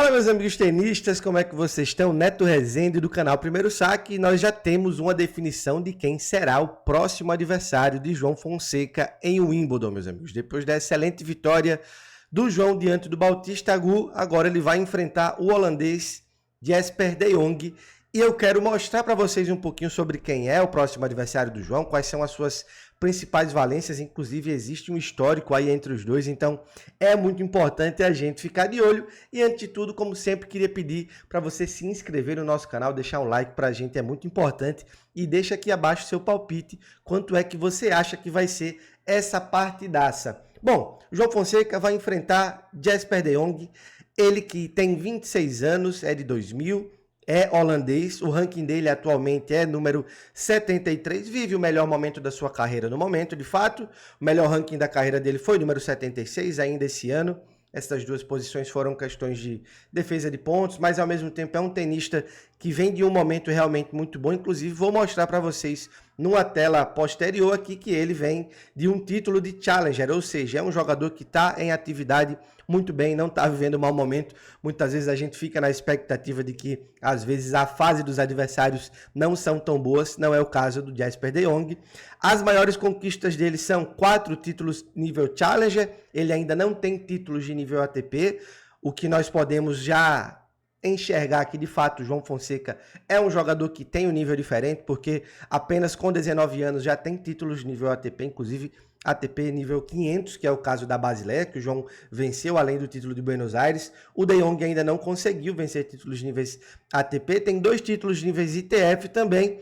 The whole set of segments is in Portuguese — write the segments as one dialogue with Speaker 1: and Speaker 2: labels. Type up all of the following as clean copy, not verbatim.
Speaker 1: Fala, meus amigos tenistas, como é que vocês estão? Neto Rezende do canal Primeiro Saque. Nós já temos uma definição de quem será o próximo adversário de João Fonseca em Wimbledon, meus amigos. Depois da excelente vitória do João diante do Bautista Agut, agora ele vai enfrentar o holandês Jesper de Jong. E eu quero mostrar para vocês um pouquinho sobre quem é o próximo adversário do João, quais são as suas principais valências, inclusive existe um histórico aí entre os dois, então é muito importante a gente ficar de olho. E antes de tudo, como sempre, queria pedir para você se inscrever no nosso canal, deixar um like para a gente, é muito importante, e deixa aqui abaixo seu palpite, quanto é que você acha que vai ser essa partidaça. Bom, João Fonseca vai enfrentar Jesper de Jong, ele que tem 26 anos, é de 2000, é holandês, o ranking dele atualmente é número 73, vive o melhor momento da sua carreira no momento, de fato. O melhor ranking da carreira dele foi número 76 ainda esse ano. Essas duas posições foram questões de defesa de pontos, mas ao mesmo tempo é um tenista que vem de um momento realmente muito bom. Inclusive vou mostrar para vocês numa tela posterior aqui que ele vem de um título de Challenger, ou seja, é um jogador que está em atividade muito bem, não está vivendo um mau momento. Muitas vezes a gente fica na expectativa de que às vezes a fase dos adversários não são tão boas, não é o caso do Jesper de Jong. As maiores conquistas dele são 4 títulos nível Challenger, ele ainda não tem títulos de nível ATP, o que nós podemos já enxergar que de fato João Fonseca é um jogador que tem um nível diferente, porque apenas com 19 anos já tem títulos de nível ATP, inclusive ATP nível 500, que é o caso da Basileia, que o João venceu além do título de Buenos Aires. O De Jong ainda não conseguiu vencer títulos de níveis ATP, tem 2 títulos de níveis ITF também.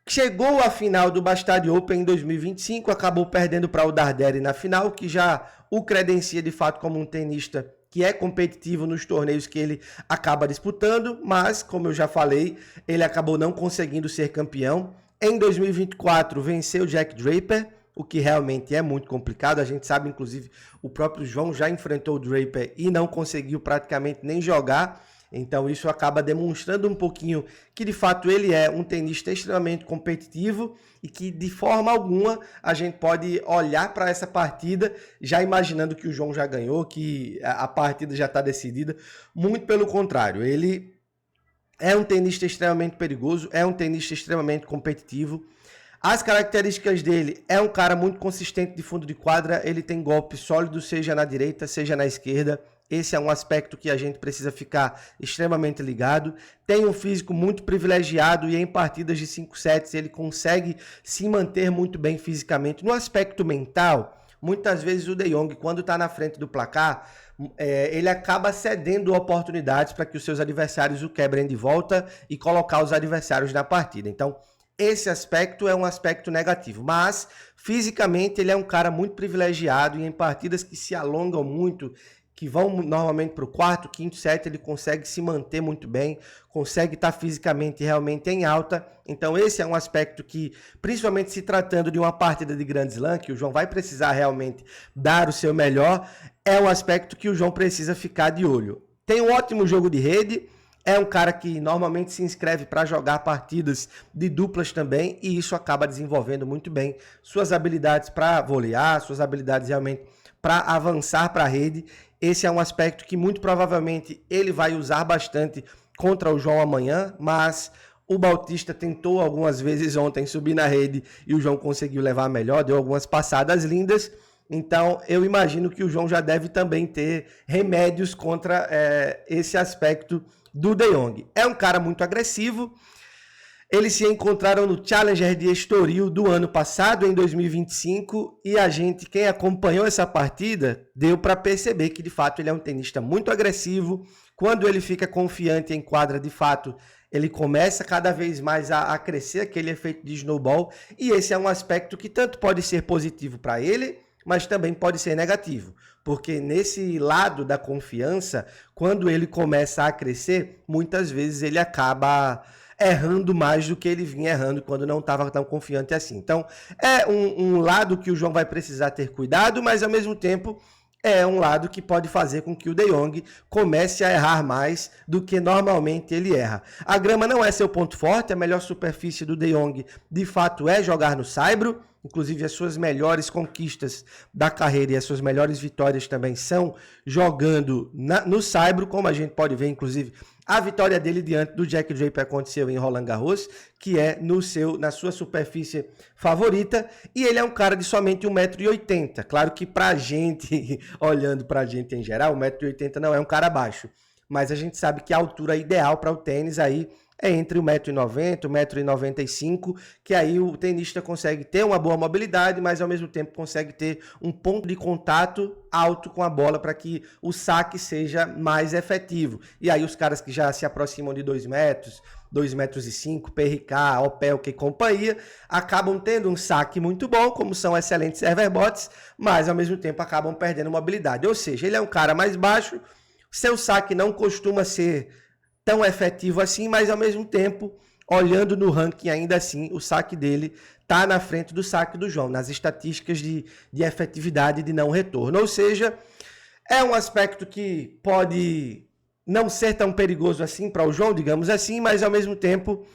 Speaker 1: Chegou à final do Bastard Open em 2025, acabou perdendo para o Darderi na final, que já o credencia de fato como um tenista que é competitivo nos torneios que ele acaba disputando, mas, como eu já falei, ele acabou não conseguindo ser campeão. Em 2024, venceu Jack Draper, o que realmente é muito complicado. A gente sabe, inclusive, o próprio João já enfrentou o Draper e não conseguiu praticamente nem jogar. Então isso acaba demonstrando um pouquinho que de fato ele é um tenista extremamente competitivo e que de forma alguma a gente pode olhar para essa partida já imaginando que o João já ganhou, que a partida já está decidida. Muito pelo contrário, ele é um tenista extremamente perigoso, é um tenista extremamente competitivo. As características dele, é um cara muito consistente de fundo de quadra, ele tem golpe sólido, seja na direita, seja na esquerda. Esse é um aspecto que a gente precisa ficar extremamente ligado. Tem um físico muito privilegiado e em partidas de 5 sets ele consegue se manter muito bem fisicamente. No aspecto mental, muitas vezes o De Jong, quando está na frente do placar, ele acaba cedendo oportunidades para que os seus adversários o quebrem de volta e colocar os adversários na partida. Então, esse aspecto é um aspecto negativo, mas fisicamente ele é um cara muito privilegiado e em partidas que se alongam muito, que vão normalmente para o 4º, 5º set, ele consegue se manter muito bem, consegue estar fisicamente realmente em alta. Então esse é um aspecto que, principalmente se tratando de uma partida de Grand Slam, que o João vai precisar realmente dar o seu melhor, é um aspecto que o João precisa ficar de olho. Tem um ótimo jogo de rede, é um cara que normalmente se inscreve para jogar partidas de duplas também, e isso acaba desenvolvendo muito bem suas habilidades para volear, suas habilidades realmente para avançar para a rede. Esse é um aspecto que muito provavelmente ele vai usar bastante contra o João amanhã, mas o Bautista tentou algumas vezes ontem subir na rede e o João conseguiu levar melhor, deu algumas passadas lindas. Então eu imagino que o João já deve também ter remédios contra esse aspecto do De Jong. É um cara muito agressivo. Eles se encontraram no Challenger de Estoril do ano passado, em 2025, e quem acompanhou essa partida, deu para perceber que de fato ele é um tenista muito agressivo. Quando ele fica confiante em quadra, de fato, ele começa cada vez mais a crescer, aquele efeito de snowball, e esse é um aspecto que tanto pode ser positivo para ele, mas também pode ser negativo, porque nesse lado da confiança, quando ele começa a crescer, muitas vezes ele acaba errando mais do que ele vinha errando quando não estava tão confiante assim. Então, é um lado que o João vai precisar ter cuidado, mas ao mesmo tempo é um lado que pode fazer com que o De Jong comece a errar mais do que normalmente ele erra. A grama não é seu ponto forte, a melhor superfície do De Jong, de fato, é jogar no saibro. inclusive as suas melhores conquistas da carreira e as suas melhores vitórias também são jogando no saibro, como a gente pode ver, inclusive, a vitória dele diante do Jack Draper aconteceu em Roland Garros, que é na sua superfície favorita, e ele é um cara de somente 1,80 m. Claro que pra gente, olhando pra gente em geral, 1,80 m não é um cara baixo, mas a gente sabe que a altura ideal para o tênis aí é entre 1,90 m, 1,95 m, que aí o tenista consegue ter uma boa mobilidade, mas ao mesmo tempo consegue ter um ponto de contato alto com a bola para que o saque seja mais efetivo. E aí os caras que já se aproximam de 2 metros, 2,5 m, PRK, Opelka e companhia, acabam tendo um saque muito bom, como são excelentes serverbots, mas ao mesmo tempo acabam perdendo mobilidade. Ou seja, ele é um cara mais baixo, seu saque não costuma ser tão efetivo assim, mas ao mesmo tempo, olhando no ranking ainda assim, o saque dele está na frente do saque do João, nas estatísticas de efetividade de não retorno. Ou seja, é um aspecto que pode não ser tão perigoso assim para o João, digamos assim, mas ao mesmo tempo,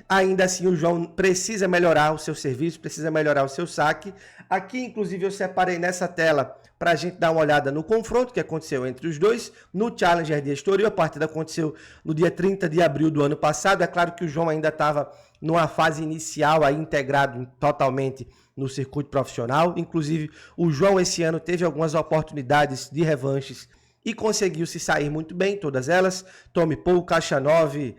Speaker 1: ainda assim o João precisa melhorar o seu serviço, precisa melhorar o seu saque. Aqui, inclusive, eu separei nessa tela para a gente dar uma olhada no confronto que aconteceu entre os dois no Challenger de Estoril. A partida aconteceu no dia 30 de abril do ano passado. É claro que o João ainda estava numa fase inicial, aí integrado totalmente no circuito profissional. Inclusive, o João esse ano teve algumas oportunidades de revanches e conseguiu se sair muito bem, todas elas. Tommy Paul, Khachanov,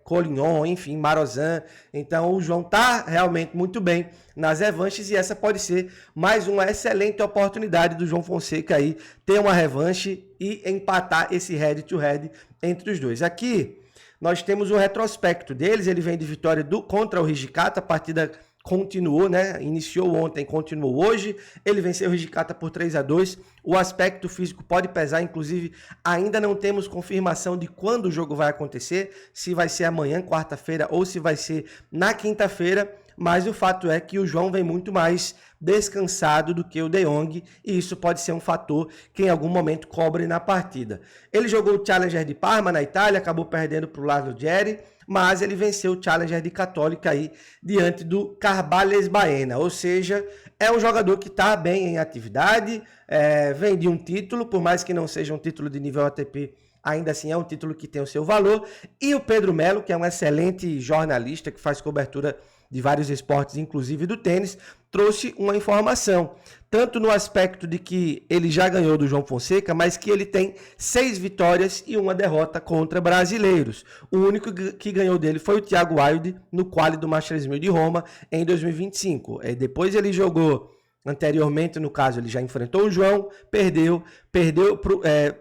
Speaker 1: Collignon, enfim, Marozsan. Então o João está realmente muito bem nas revanches e essa pode ser mais uma excelente oportunidade do João Fonseca aí ter uma revanche e empatar esse head-to-head entre os dois. Aqui nós temos o retrospecto deles, ele vem de vitória contra o Hijikata, a partida continuou, né? Iniciou ontem, continuou hoje. Ele venceu o Hijikata por 3-2. O aspecto físico pode pesar, inclusive ainda não temos confirmação de quando o jogo vai acontecer, se vai ser amanhã, quarta-feira, ou se vai ser na quinta-feira. Mas o fato é que o João vem muito mais descansado do que o De Jong, e isso pode ser um fator que em algum momento cobre na partida. Ele jogou o Challenger de Parma na Itália, acabou perdendo para o Laszlo Djere, mas ele venceu o Challenger de Católica aí diante do Carballés Baena, ou seja, é um jogador que está bem em atividade, vem de um título, por mais que não seja um título de nível ATP, ainda assim é um título que tem o seu valor. E o Pedro Melo, que é um excelente jornalista que faz cobertura de vários esportes, inclusive do tênis, trouxe uma informação, tanto no aspecto de que ele já ganhou do João Fonseca, mas que ele tem 6 vitórias e 1 derrota contra brasileiros. O único que ganhou dele foi o Thiago Wilde no quali do Masters 1000 de Roma em 2025. Depois ele jogou anteriormente, no caso, ele já enfrentou o João,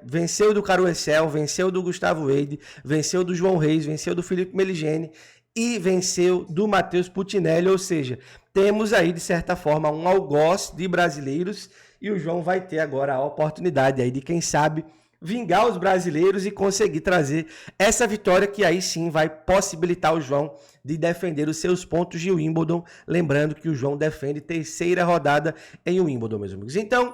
Speaker 1: venceu do Caro Excel, venceu do Gustavo Eide, venceu do João Reis, venceu do Felipe Meligeni e venceu do Matheus Putinelli, ou seja, temos aí de certa forma um algoz de brasileiros e o João vai ter agora a oportunidade aí de, quem sabe, vingar os brasileiros e conseguir trazer essa vitória que aí sim vai possibilitar o João de defender os seus pontos de Wimbledon, lembrando que o João defende terceira rodada em Wimbledon, meus amigos. Então,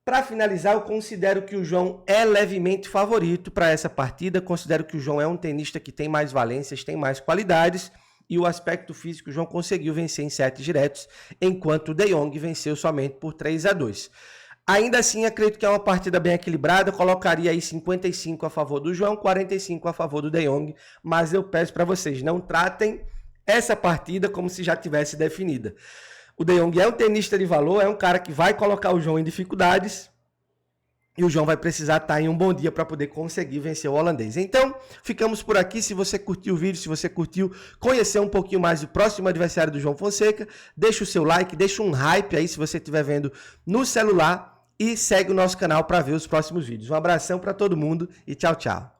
Speaker 1: para finalizar, eu considero que o João é levemente favorito para essa partida. Considero que o João é um tenista que tem mais valências, tem mais qualidades. E o aspecto físico, o João conseguiu vencer em 7 diretos, enquanto o De Jong venceu somente por 3-2. Ainda assim, acredito que é uma partida bem equilibrada. Eu colocaria aí 55 a favor do João, 45 a favor do De Jong. Mas eu peço para vocês, não tratem essa partida como se já tivesse definida. O De Jong é um tenista de valor, é um cara que vai colocar o João em dificuldades e o João vai precisar estar em um bom dia para poder conseguir vencer o holandês. Então, ficamos por aqui. Se você curtiu o vídeo, se você curtiu conhecer um pouquinho mais do próximo adversário do João Fonseca, deixa o seu like, deixa um hype aí se você estiver vendo no celular e segue o nosso canal para ver os próximos vídeos. Um abração para todo mundo e tchau, tchau.